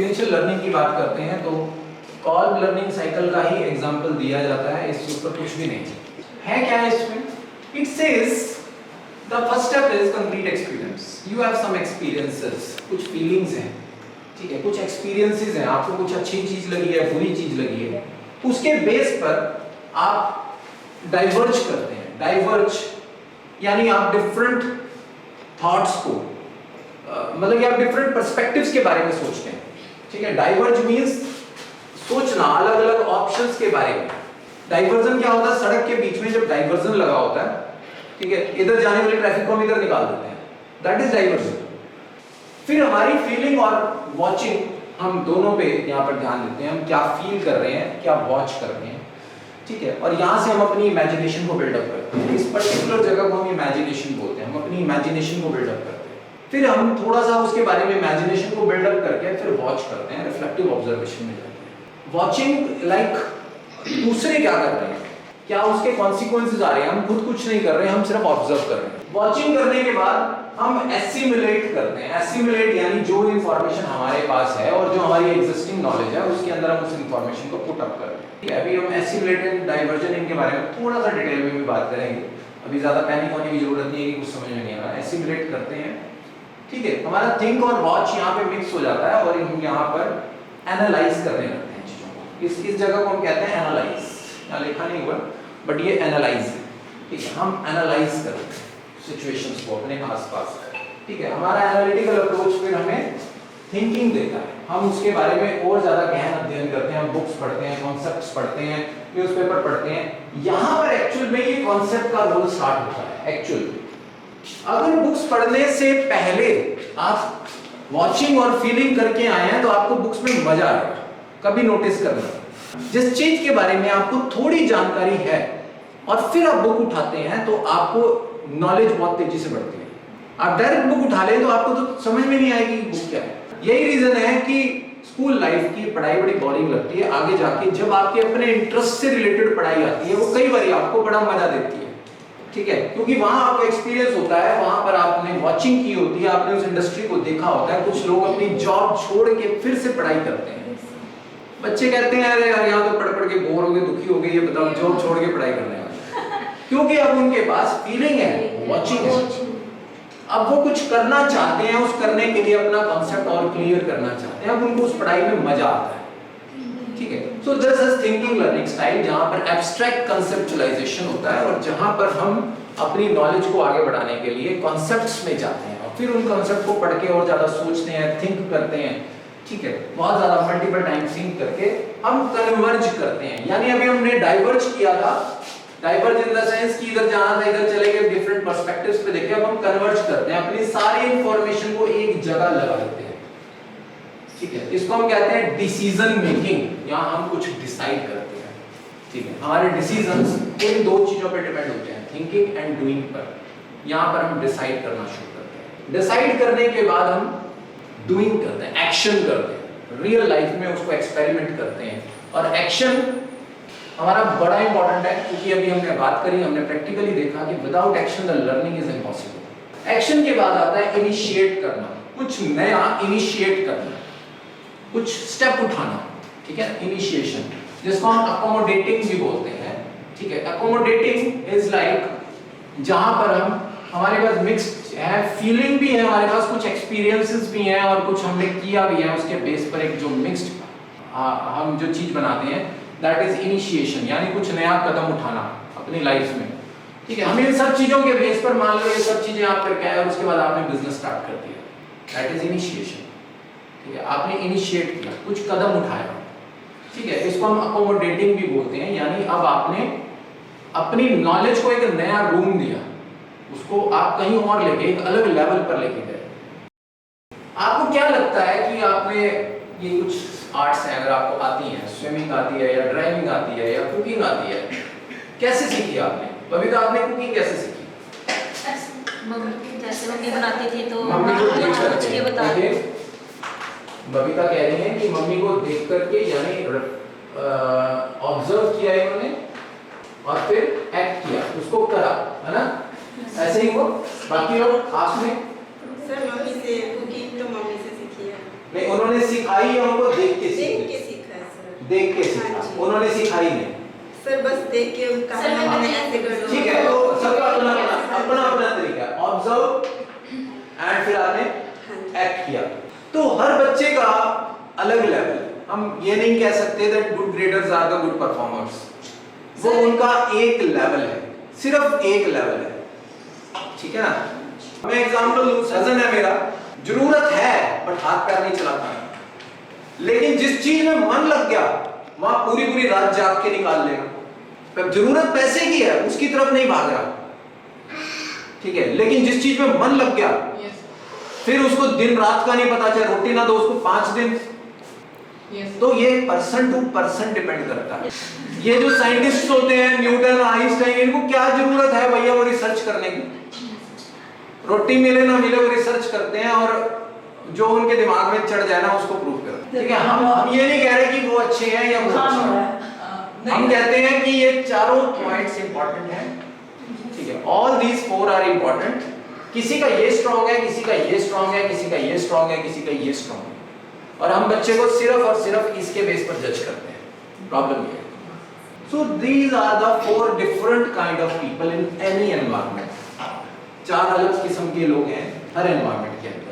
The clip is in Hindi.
एक्सपीरियंशियल लर्निंग की बात करते हैं तो कॉल्ब लर्निंग साइकिल का ही एग्जांपल दिया जाता है, इस चीज पर कुछ भी नहीं है। क्या है इसमें? It says the first step is complete experience. You have some experiences, कुछ फीलिंग्स हैं, ठीक है, कुछ एक्सपीरियंसेस हैं, आपको कुछ अच्छी चीज लगी है, बुरी चीज लगी है, उसके बेस पर आप डाइवर्ज करते हैं। डाइवर्ज यानी आप डिफरेंट थॉट्स को मतलब कि आप डिफरेंट पर्सपेक्टिव्स के बारे में सोचते हैं, ठीक है। डाइवर्ज मींस सोचना अलग अलग ऑप्शंस के बारे में। डाइवर्जन क्या होता है? सड़क के बीच में जब डाइवर्जन लगा होता है, ठीक है, इधर जाने वाले ट्रैफिक को हम इधर निकाल देते हैं, दैट इज डाइवर्जन। फिर हमारी फीलिंग और वॉचिंग, हम दोनों पे यहाँ पर ध्यान देते हैं, हम क्या फील कर रहे हैं, क्या वॉच कर रहे हैं, ठीक है, और यहाँ से हम अपनी इमेजिनेशन को बिल्डअप करते हैं। इस पर्टिकुलर जगह को हम इमेजिनेशन बोलते हैं, हम अपनी इमेजिनेशन को बिल्डअप करते हैं। फिर हम थोड़ा सा उसके बारे में इमेजिनेशन को बिल्डअप करके फिर वॉच करते हैं, रिफ्लेक्टिव ऑब्जर्वेशन में जाते हैं। वॉचिंग लाइक दूसरे क्या कर रहे हैं, क्या उसके कॉन्सिक्वेंसेस आ रहे हैं, हम खुद कुछ नहीं कर रहे हैं, हम सिर्फ ऑब्जर्व कर रहे हैं। वॉचिंग करने के बाद हम एसिमुलेट करते हैं। एसिमुलेट यानी जो इंफॉर्मेशन हमारे पास है और जो हमारी एग्जिस्टिंग नॉलेज है उसके अंदर हम उस इंफॉर्मेशन को पुट अप कर रहे हैं, ठीक है। अभी हम एसिमुलेट एंड डाइवर्जन इनके बारे में थोड़ा सा डिटेल में भी बात करेंगे, अभी ज्यादा पैनिक होने की जरूरत नहीं है कि कुछ समझ में नहीं आ रहा। एसिमुलेट करते हैं, ठीक है, हमारा थिंक और वॉच यहाँ पे मिक्स हो जाता है और हम यहाँ पर एनालाइज करने लगते हैं चीजों को। इस जगह को हम कहते हैं एनालाइज, यहाँ लिखा नहीं हुआ बट ये एनालाइज है, ठीक है। हम एनालाइज करते हैं सिचुएशंस को अपने आसपास, ठीक है। हमारा एनालिटिकल अप्रोच फिर हमें थिंकिंग देता है, हम उसके बारे में और ज्यादा गहन अध्ययन करते हैं, हम बुक्स पढ़ते हैं, कॉन्सेप्ट्स पढ़ते हैं, न्यूज़पेपर पढ़ते हैं। यहाँ पर एक्चुअल में ये कॉन्सेप्ट का रोल स्टार्ट होता है। एक्चुअल अगर बुक्स पढ़ने से पहले आप वॉचिंग और फीलिंग करके आए हैं तो आपको बुक्स में मजा आएगा। कभी नोटिस करना, जिस चीज के बारे में आपको थोड़ी जानकारी है और फिर आप बुक उठाते हैं तो आपको नॉलेज बहुत तेजी से बढ़ती है। आप डायरेक्ट बुक उठा लें तो आपको तो समझ में नहीं आएगी बुक क्या है। यही रीजन है कि स्कूल लाइफ की पढ़ाई बड़ी बोरिंग लगती है। आगे जाके जब आपके अपने इंटरेस्ट से रिलेटेड पढ़ाई आती है वो कई बार आपको बड़ा मजा देती है, ठीक है, क्योंकि वहां आपको एक्सपीरियंस होता है, वहां पर आपने वॉचिंग की होती है, आपने उस इंडस्ट्री को देखा होता है। कुछ लोग अपनी जॉब छोड़ के फिर से पढ़ाई करते हैं। बच्चे कहते हैं अरे यार यहाँ तो पढ़ पढ़ के बोर हो गए, दुखी हो गए, ये बताओ जॉब छोड़ के पढ़ाई करने वाले, क्योंकि अब उनके पास फीलिंग है, वॉचिंग है। अब वो कुछ करना चाहते हैं, उस करने के लिए अपना कॉन्सेप्ट और क्लियर करना चाहते हैं, अब उनको उस पढ़ाई में मजा आता है, ठीक है। So this is thinking learning style, जहां पर एब्स्ट्रैक्ट कंसेप्चुअलाइजेशन होता है और जहां पर हम अपनी नॉलेज को आगे बढ़ाने के लिए कॉन्सेप्ट्स में जाते हैं और फिर उन कॉन्सेप्ट को पढ़ के और ज्यादा सोचते हैं, थिंक करते हैं, ठीक है, बहुत ज्यादा मल्टीपल टाइम थिंक करके हम कन्वर्ज करते हैं। यानी अभी हमने डाइवर्ज किया था, डाइवर्ज इन द सेंस कि इधर जाना था, इधर चले गए, डिफरेंट पर्सपेक्टिव्स पे देखे। अब हम कन्वर्ज करते हैं, अपनी सारी इंफॉर्मेशन को एक जगह लगा देते हैं, ठीक है। इसको हम कहते हैं डिसीजन मेकिंग। यहाँ हम कुछ डिसाइड करते हैं, ठीक है। हमारे डिसीजंस इन दो चीजों पे डिपेंड होते हैं, थिंकिंग एंड डूइंग पर। यहाँ पर हम डिसाइड करना शुरू करते हैं। डिसाइड करने के बाद हम डूइंग करते हैं, एक्शन करते हैं, रियल लाइफ में उसको एक्सपेरिमेंट करते हैं। और एक्शन हमारा बड़ा इंपॉर्टेंट है, क्योंकि अभी हमने बात करी, हमने प्रैक्टिकली देखा कि without action the learning is impossible. Action के बाद आता है इनिशिएट करना, कुछ नया इनिशिएट करना, कुछ स्टेप उठाना, ठीक है, इनिशिएशन, जिसको हम अकोमोडेटिंग भी बोलते हैं, ठीक है। अकोमोडेटिंग इज लाइक जहां पर हम हमारे पास मिक्स्ड है, फीलिंग भी है, हमारे पास कुछ एक्सपीरियंसेस भी हैं और कुछ हमने किया भी है, उसके बेस पर एक जो मिक्स्ड हम जो चीज बनाते हैं, दैट इज इनिशिएशन। यानी कुछ नया कदम उठाना अपनी लाइफ में, ठीक है। हम इन सब चीजों के बेस पर मान लो ये सब चीजें आप करके आए और उसके बाद आपने बिजनेस स्टार्ट कर दिया, दैट इज इनिशिएशन, ठीक है। आपने इनिशिएट किया, कुछ कदम उठाया, ठीक है। इसको हम अकोमोडेटिंग भी बोलते हैं। यानी अब आपने अपनी नॉलेज को एक नया रूम दिया, उसको आप कहीं और लेके एक अलग लेवल पर लेके गए। आपको क्या लगता है कि आपने ये कुछ आर्ट्स हैं, अगर आपको आती हैं, स्विमिंग आती है या ड्राइविंग आती है या कुकिंग आती है, कैसे सीखी आपने? बबीता, आपने कुकिंग कैसे सीखी? जैसे मम्मी बनाती थी तो मम्मी को देख करके बता रही है। बबीता कह रही है कि मम्मी को देख करके, यानी ऑब्जर्व किया इन्होंने और फिर एक्ट किया, उसको करा, है ना? ऐसे ही वो बाकी लोग आपने? सर मम्मी से कुकिंग तो मम्मी से सीखी है। नहीं, उन्होंने सिखाई या उनको देख के देख के सीखी? सीखा है सर। देख के हाँ सीखा, जी। उन्होंने सिखाई नहीं। सर बस देख के उनका सर, मैंने ऐसे कर लो। ठीक है, तो सबका अपना अपना तरीका है, ऑब्जर्व एंड फिर आपने हाँ जी। एक्ट किया। तो हर बच्चे का अलग लेवल है, हम ये नहीं कह सकते that good graders are the good performers. वो उनका एक लेवल है, सिर्फ एक लेवल है, ठीक है ना। मैं एग्जांपल लूं, कजन है मेरा, जरूरत है बट हाथ पैर नहीं चलाता, लेकिन जिस चीज में मन लग गया वहां पूरी पूरी रात जाग के निकाल लेगा। पर जरूरत पैसे की है, उसकी तरफ नहीं भाग रहा, ठीक है, लेकिन जिस चीज में मन लग गया फिर उसको दिन रात का नहीं पता, चाहे रोटी ना दो उसको 5 दिन। तो ये पर्सन टू पर्सन डिपेंड करता है। ये जो साइंटिस्ट होते हैं, न्यूटन, आइंस्टाइन, इनको क्या जरूरत है भैया वो रिसर्च करने की? रोटी मिले ना मिले वो रिसर्च करते हैं और जो उनके दिमाग में चढ़ जाए ना उसको प्रूव करते हैं। ठीक है, हम ये नहीं कह रहे कि वो अच्छे हैं या वो अच्छे हैं, हम कहते हैं कि ये चारों पॉइंट्स इंपॉर्टेंट हैं, ठीक है, ऑल दीज 4 आर इंपॉर्टेंट। किसी का ये स्ट्रांग है, किसी का ये स्ट्रांग है, किसी का ये स्ट्रांग है, किसी का ये स्ट्रांग है, और हम बच्चे को सिर्फ और सिर्फ इसके बेस पर जज करते हैं। प्रॉब्लम ये है। So these are the 4 different kind of people in any environment। 4 अलग किस्म के लोग हैं हर एनवायरनमेंट के अंदर।